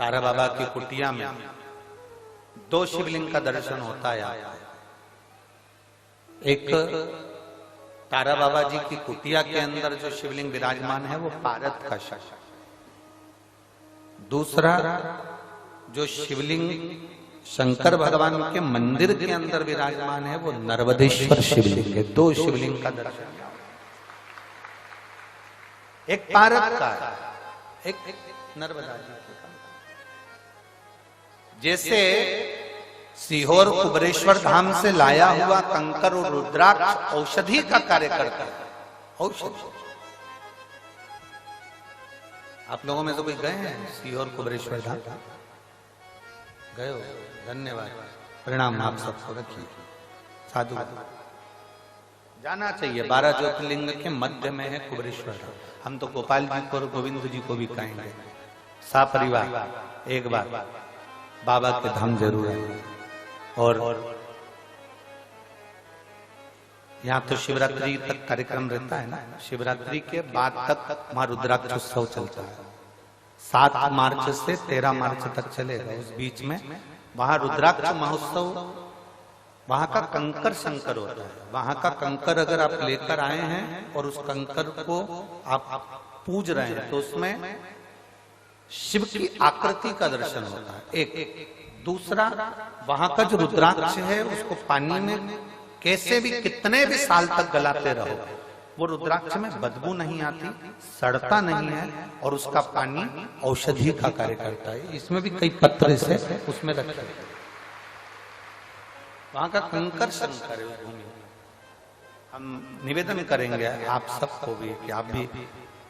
तारा बाबा की कुटिया में दो शिवलिंग का दर्शन होता है। एक तारा बाबा जी की कुटिया के अंदर जो शिवलिंग विराजमान है वो पारद का शिव, दूसरा जो शिवलिंग शंकर भगवान के मंदिर के अंदर विराजमान है वो नर्मदेश्वर शिवलिंग है। दो शिवलिंग का दर्शन, एक पारद का एक नर्मदा जी का। जैसे सीहोर कुबरेश्वर धाम से लाया हुआ कंकर और रुद्राक्ष औषधि का कार्य करता है। औषधि, आप लोगों में तो कोई गए हैं सीहोर कुबरेश्वर धाम? गए हो? धन्यवाद, प्रणाम आप सबको। रखिए, साधु जाना चाहिए। 12 ज्योतिर्लिंग के मध्य में है कुबरेश्वर धाम। हम तो गोपाल जी को और गोविंद जी को भी कहेंगे, सपरिवार एक बार बाबा के धाम जरूर है। और यहाँ तो शिवरात्रि तक कार्यक्रम रहता है ना, शिवरात्रि के बाद तक वहां रुद्राक्ष उत्सव चलता है। 7 मार्च से 13 मार्च तक चलेगा। उस बीच में वहां रुद्राक्ष महोत्सव, वहां का कंकर शंकर होता है। वहां का कंकर अगर आप लेकर आए हैं और उस कंकर को आप पूज रहे हैं तो उसमें शिव की आकृति का दर्शन होता है। एक दूसरा, वहां का जो रुद्राक्ष है उसको पानी में कैसे भी कितने भी साल तक गलाते रहो, वो रुद्राक्ष में बदबू नहीं आती, सड़ता नहीं है और उसका पानी औषधि का कार्य करता है। इसमें भी कई पत्र से उसमें रखे हैं। वहां का कंकर शंकर है उस भूमि। हम निवेदन करेंगे आप सबको भी कि आप भी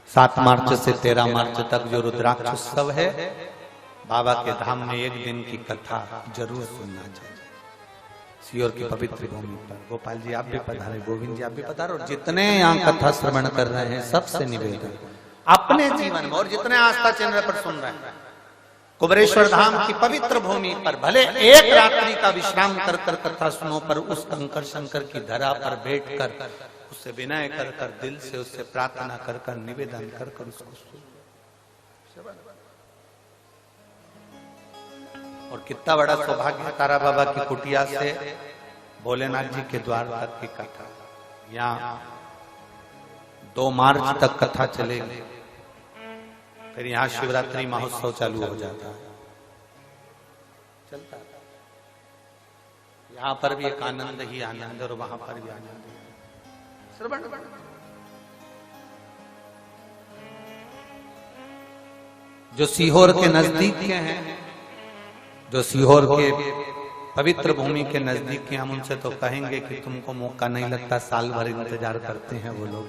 7 मार्च से 13 मार्च तक जो रुद्राक्ष उत्सव है, बाबा के धाम में एक दिन की कथा जरूर सुनना चाहिए। सीहोर की पवित्र भूमि पर गोपाल जी आप भी पधारे, गोविंद जी आप भी पधारो, और जितने यहाँ कथा श्रवण कर रहे हैं सबसे निवेदन अपने जीवन में, और जितने आस्था चैनल पर सुन रहे हैं, कुबरेश्वर धाम की पवित्र भूमि पर भले एक रात्रि का विश्राम कर कर कथा सुनो, पर उस कंकर शंकर की धरा पर बैठकर उससे विनय कर कर, दिल से उससे प्रार्थना कर कर, निवेदन कर कर उसको सुनो। और कितना बड़ा सौभाग्य, तारा बाबा की कुटिया से भोलेनाथ जी के द्वार तक की कथा। यहाँ 2 मार्च तक कथा चलेगी, फिर यहाँ शिवरात्रि महोत्सव चालू हो जाता है, चलता है। यहाँ पर भी एक आनंद ही आनंद और वहां पर भी आनंद ही श्रवण। जो सीहोर के नजदीक के हैं, जो सीहोर के पवित्र भूमि के नजदीक के, हम उनसे तो कहेंगे कि तुमको मौका नहीं लगता, साल भर इंतजार करते हैं वो लोग,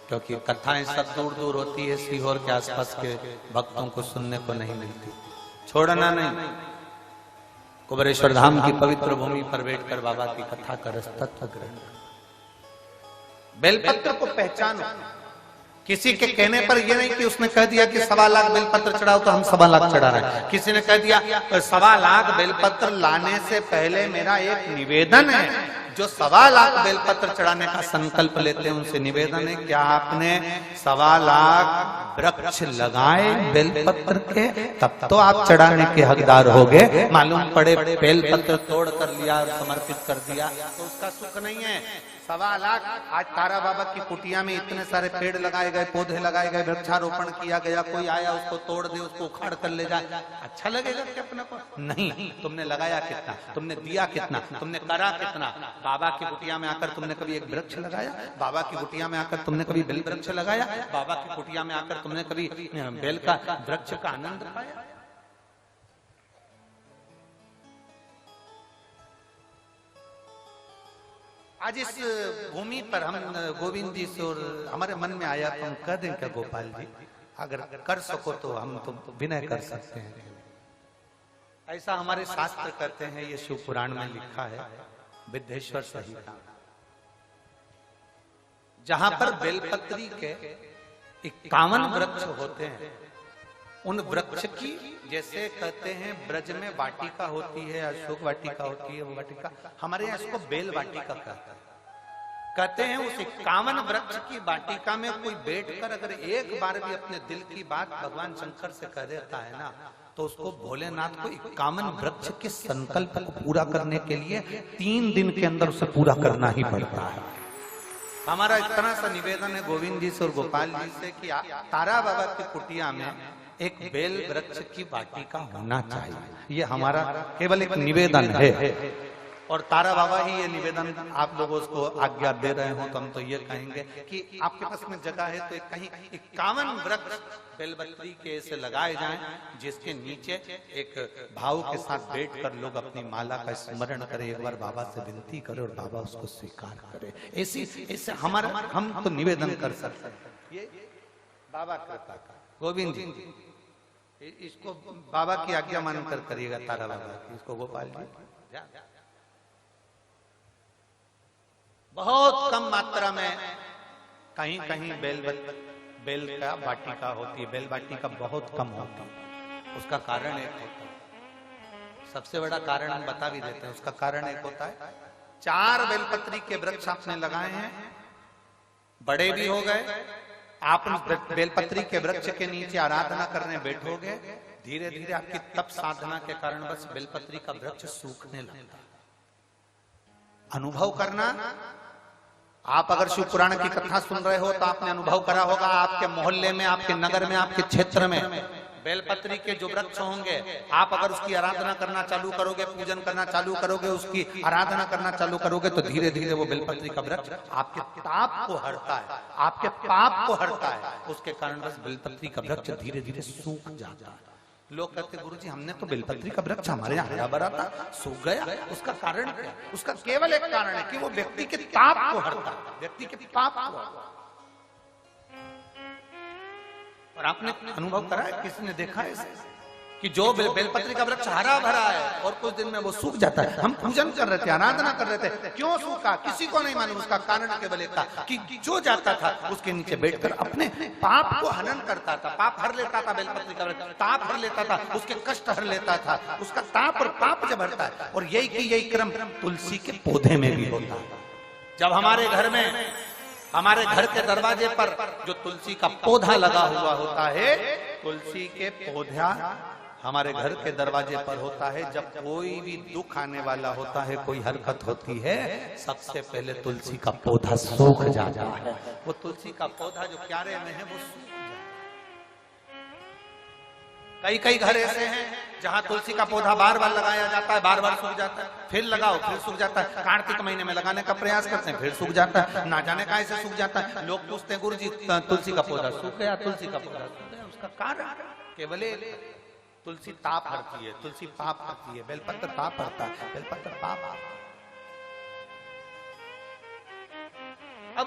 क्योंकि कथाएं सब दूर दूर होती है, सीहोर के आसपास के भक्तों को सुनने को नहीं मिलती। छोड़ना नहीं, कुबरेश्वर धाम की पवित्र भूमि पर बैठकर बाबा की कथा का रस तत्व ग्रहण। बेलपत्र को पहचानो। किसी के कहने पर यह नहीं कि उसने कह दिया कि 1.25 लाख बेलपत्र चढ़ाओ तो हम 1.25 लाख चढ़ा रहे हैं। किसी ने कह दिया 1.25 लाख बेलपत्र लाने से पहले मेरा एक निवेदन है। जो 1.25 लाख बेलपत्र चढ़ाने का संकल्प लेते हैं उनसे निवेदन है, क्या आपने 1.25 लाख वृक्ष लगाए बेलपत्र के? तब तो आप चढ़ाने के हकदार हो गए। मालूम पड़े बेलपत्र तोड़ कर लिया और समर्पित कर दिया तो उसका सुख नहीं है। 1.25 लाख, आज तारा बाबा की कुटिया में इतने सारे पेड़ लगाए गए, पौधे लगाए गए, वृक्षारोपण किया गया, कोई आया उसको तोड़ दे, उसको उखाड़ कर ले जाए, अच्छा लगेगा क्या अपने को? नहीं। तुमने लगाया कितना, तुमने दिया कितना, तुमने करा कितना? बाबा की कुटिया में आकर तुमने कभी एक वृक्ष लगाया? बाबा की कुटिया में आकर तुमने कभी बेल वृक्ष लगाया? बाबा की कुटिया में आकर तुमने कभी बेल का वृक्ष का आनंद पाया? आज इस भूमि पर हम गोविंद जी से और हमारे मन में आया तो हम कह दें क्या गोपाल जी, अगर कर सको तो हम तो विनय कर सकते हैं। ऐसा हमारे शास्त्र कहते हैं, ये शिव पुराण में लिखा है, विद्येश्वर संहिता, जहां पर बेलपत्री के 51 वृक्ष होते हैं। उन वृक्ष की, जैसे कहते हैं ब्रज में वाटिका होती है, अशोक वाटिका होती है, वो वाटिका हमारे यहाँ इसको बेल वाटिका कहते हैं। कहते हैं उस 51 वृक्ष की वाटिका में कोई बैठकर अगर एक बार भी अपने दिल की बात भगवान शंकर से कह देता है ना, तो उसको भोलेनाथ को 51 वृक्ष के संकल्प को पूरा करने के लिए 3 दिन के अंदर उसे पूरा करना ही पड़ता है। हमारा इतना सा निवेदन है गोविंद जी से और गोपाल जी से कि तारा बाबा की कुटिया में एक बेल वृक्ष की वाटिका होना चाहिए। ये हमारा केवल एक निवेदन है, और तारा बाबा ही ये निवेदन आप लोगों को आज्ञा दे रहे हो, तो हम तो ये कहेंगे कि आपके पास में जगह है तो कहीं 51 वृक्ष बेलपत्री के ऐसे लगाए जाएं, जिसके नीचे एक भाव के साथ बैठकर लोग अपनी माला का स्मरण करें, एक बार बाबा से विनती करें और बाबा उसको स्वीकार करे। ऐसे हमारा हम तो निवेदन कर सकते हैं। ये बाबा कृपा का गोविंद जी, इसको बाबा की आज्ञा मानकर करिएगा, तारा बाबा की, इसको गोपाल जी बहुत कम मात्रा में कहीं कहीं बेल का वाटिका होती है, बेल वाटिका बहुत कम होती है। उसका कारण एक होता है, सबसे बड़ा कारण हम बता भी देते हैं। उसका कारण एक होता है, 4 बेलपत्री के वृक्ष आपने लगाए हैं, बड़े भी हो गए, आप बेलपत्री के वृक्ष के नीचे आराधना करने बैठोगे, धीरे धीरे आपकी तप साधना के कारण बस बेलपत्री का वृक्ष सूखने लगता है। अनुभव करना, आप अगर शिव पुराण की कथा सुन रहे हो तो आपने अनुभव करा होगा, आपके मोहल्ले में, आपके नगर में, आपके क्षेत्र में बेलपत्री के जो वृक्ष होंगे, आप अगर उसकी आराधना करना चालू करोगे, पूजन करना चालू करोगे, उसकी आराधना करना चालू करोगे, तो धीरे धीरे वो बेलपत्री का वृक्ष आपके ताप को हरता है, आपके पाप को हरता है। उसके कारण बस बेलपत्री का वृक्ष धीरे धीरे सूख जाता है। लोग कहते गुरुजी हमने तो बेलपत्री का वृक्ष हमारे यहाँ हरा भरा था, सूख गया। उसका कारण क्या? उसका केवल एक कारण है कि वो व्यक्ति के पाप को हरता है, व्यक्ति के पाप को। और आपने अनुभव करा है, किसी ने देखा है कि जो बेलपत्री का वृक्ष हरा भरा है और कुछ दिन में वो सूख जाता है। हम पूजन कर रहे थे, आराधना कर रहे थे, क्यों सूखा किसी को नहीं मालूम। उसका कारण केवल एक था कि जो जाता था उसके नीचे बैठकर अपने पाप को हनन करता था, पाप हर लेता था। बेलपत्री का वृक्ष ताप हर लेता था, उसके कष्ट हर लेता था, उसका ताप और पाप जब हरता है। और यही क्रम तुलसी के पौधे में भी होता है। जब हमारे घर में, हमारे घर के दरवाजे पर जो तुलसी का पौधा लगा हुआ होता है, तुलसी के पौधा हमारे घर के दरवाजे पर होता है, जब कोई भी दुख आने वाला होता है, कोई हरकत होती है, सबसे पहले तुलसी का पौधा सूख जाता है। वो तुलसी का पौधा जो क्यारे में है वो सूख जाता है। कई घर ऐसे हैं जहां तुलसी का पौधा बार बार लगाया जाता है, बार बार सूख जाता है, फिर लगाओ फिर सूख जाता है। कार्तिक महीने में लगाने का प्रयास करते हैं, फिर सूख जाता है, ना जाने कहां से सूख जाता है। लोग पूछते हैं गुरुजी तुलसी का पौधा सूख गया, तुलसी का पौधा सूख गया। उसका कारण केवल तुलसी ताप हरती है, तुलसी पाप हरती है। बेलपत्र ताप हरता है, बेलपत्र पाप। अब